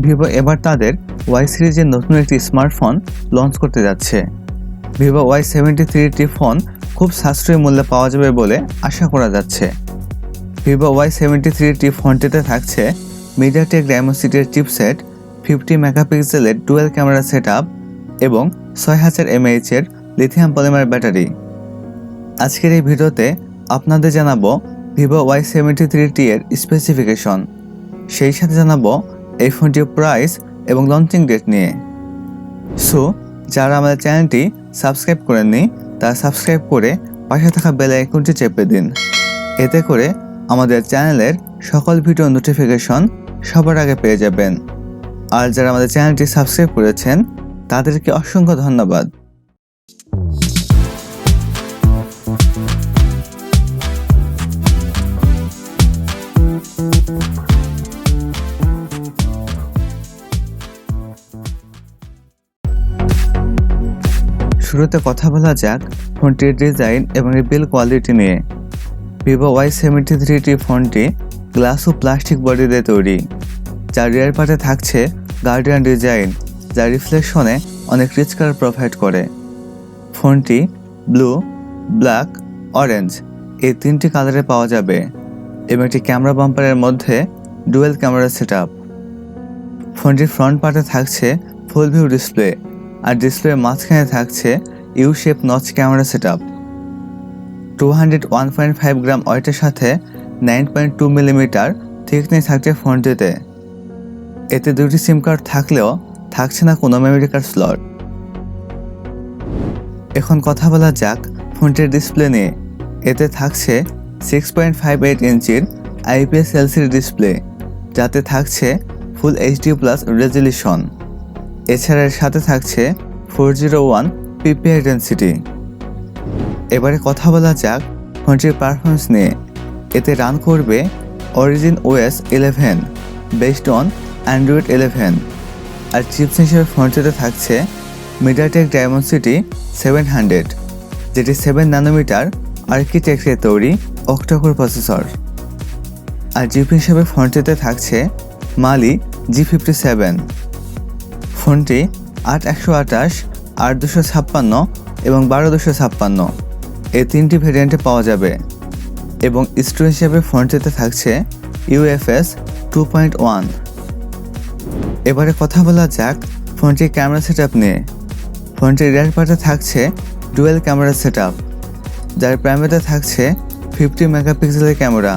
Vivo এবার তাদের Y সিরিজের নতুন একটি স্মার্টফোন লঞ্চ করতে যাচ্ছে। ভিভো Y73t ফোন খুব সাশ্রয়ী মূল্যে পাওয়া যাবে বলে আশা করা যাচ্ছে। ভিভো Y73t ফোনটিতে থাকছে মিডিয়াটেক ডায়মন্ডসিটির চিপসেট, 50 মেগাপিক্সেলের ডুয়েল ক্যামেরা সেটআপ এবং 6000 mAh এর লিথিয়াম পলিমার ব্যাটারি। আজকের এই ভিডিওতে আপনাদের জানাবো ভিভো Y73t এর স্পেসিফিকেশন, সেই সাথে জানাবো এই ফোনটির প্রাইস এবং লঞ্চিং ডেট নিয়ে। সো যারা আমাদের চ্যানেলটি সাবস্ক্রাইব করেননি তারা সাবস্ক্রাইব করে পাশে থাকা বেল আইকনটি চেপে দিন। এতে করে আমাদের চ্যানেলের সকল ভিডিও নোটিফিকেশন সবার আগে পেয়ে যাবেন। আর যারা আমাদের চ্যানেলটি সাবস্ক্রাইব করেছেন তাদেরকে অসংখ্য ধন্যবাদ। শুরুতে কথা বলা যাক ফোনটির ডিজাইন এবং বিল্ড কোয়ালিটি নিয়ে। ভিভো Y73t ফোনটি গ্লাস ও প্লাস্টিক বডি দিয়ে তৈরি, যার রিয়ার পার্টে থাকছে গার্ডিয়ান ডিজাইন, যা রিফ্লেকশনে অনেক রিচ কালার প্রোভাইড করে। ফোনটি ব্লু, ব্ল্যাক, অরেঞ্জ এই তিনটি কালারে পাওয়া যাবে এবং একটি ক্যামেরা বাম্পারের মধ্যে ডুয়েল ক্যামেরা সেটআপ। ফোনটির ফ্রন্ট পার্টে থাকছে ফুল ভিউ ডিসপ্লে, আর ডিসপ্লের মাঝখানে থাকছে you shape notch camera setup. 201.5 গ্রাম ওয়েটের সাথে 9.2 মিলিমিটার থিকনেস থাকছে ফোনটিতে। এতে দুটি সিম কার্ড থাকলেও থাকছে না কোনো মেমোরি কার্ড স্লট। এখন কথা বলা যাক ফোনটির ডিসপ্লে নিয়ে। এতে থাকছে 6.58 ইঞ্চির IPS LCD ডিসপ্লে, যাতে থাকছে ফুল HD+ রেজলিউশন। এছাড়া এর সাথে থাকছে 401 PPI ডেনসিটি। এবারে কথা বলা যাক ফোনটির পারফরমেন্স নিয়ে। এতে রান করবে origin OS 11 based on Android 11, আর চিপস হিসেবে ফোনটিতে থাকছে মিডিয়াটেক ডায়মন্ডসিটি 700, যেটি 7 ন্যানোমিটার আর্কিটেকচারে তৈরি অক্টাকোর প্রসেসর। আর জিপি হিসেবে ফোনটিতে থাকছে মালি G57। ফোনটি 8128, 8256 এবং 12256 এই তিনটি ভেরিয়েন্টে পাওয়া যাবে এবং স্টোরেজ হিসেবে ফোনটিতে থাকছে UFS 2.1। এবারে কথা বলা যাক ফোনটির ক্যামেরা সেটআপ নিয়ে। ফোনটির রিয়ার পার্টে থাকছে ডুয়েল ক্যামেরা সেটআপ, যার প্রাইমারিতে থাকছে 50 মেগাপিক্সেলের ক্যামেরা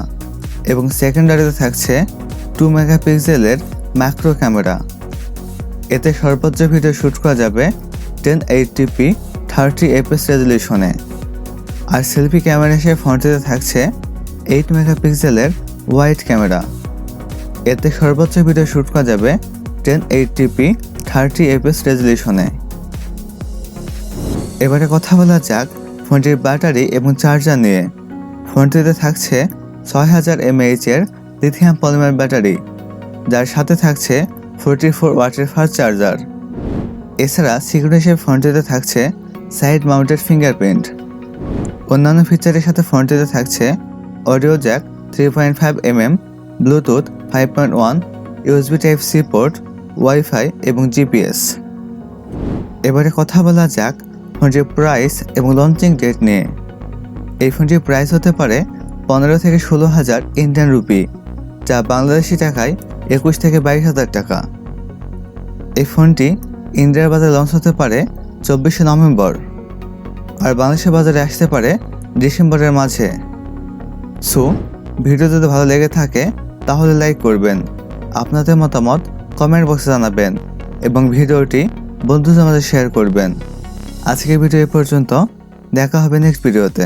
এবং সেকেন্ডারিতে থাকছে 2 মেগাপিক্সেলের ম্যাক্রো ক্যামেরা। এতে সর্বোচ্চ ভিডিও শ্যুট করা যাবে 1080p 30fps রেজলিউশনে। আর সেলফি ক্যামেরা হিসেবে ফোনটিতে থাকছে 8 মেগাপিক্সেলের ওয়াইড ক্যামেরা। এতে সর্বোচ্চ ভিডিও শ্যুট করা যাবে 1080p 30fps রেজলিউশনে। এবারে কথা বলা যাক ফোনটির ব্যাটারি এবং চার্জার নিয়ে। ফোনটিতে থাকছে 6000 mAh এর লিথিয়াম পলিমার ব্যাটারি, যার সাথে থাকছে 44 ওয়াটের ফাস্ট চার্জার। এছাড়া সিকিউরিটি হিসেবে ফোনটিতে থাকছে সাইড মাউন্টেড ফিঙ্গারপ্রিন্ট। অন্যান্য ফিচারের সাথে ফোনটিতে থাকছে audio Jack 3.5mm, Bluetooth 5.1, USB Type-C port, wifi এবং GPS। এবারে কথা বলা যাক ফোনটির প্রাইস এবং লঞ্চিং ডেট নিয়ে। এই ফোনটির প্রাইস হতে পারে 15 থেকে 16,000 ইন্ডিয়ান রুপি, যা বাংলাদেশি টাকায় 21 থেকে 22,000 টাকা। এই ফোনটি ইন্ডিয়ার বাজারে লঞ্চ হতে পারে 24শে নভেম্বর, আর বাংলাদেশের বাজারে আসতে পারে ডিসেম্বরের মাঝে। সো ভিডিও যদি ভালো লেগে থাকে তাহলে লাইক করবেন, আপনাদের মতামত কমেন্ট বক্সে জানাবেন এবং ভিডিওটি বন্ধুদের মাঝে শেয়ার করবেন। আজকের ভিডিও এই পর্যন্ত, দেখা হবে নেক্সট ভিডিওতে।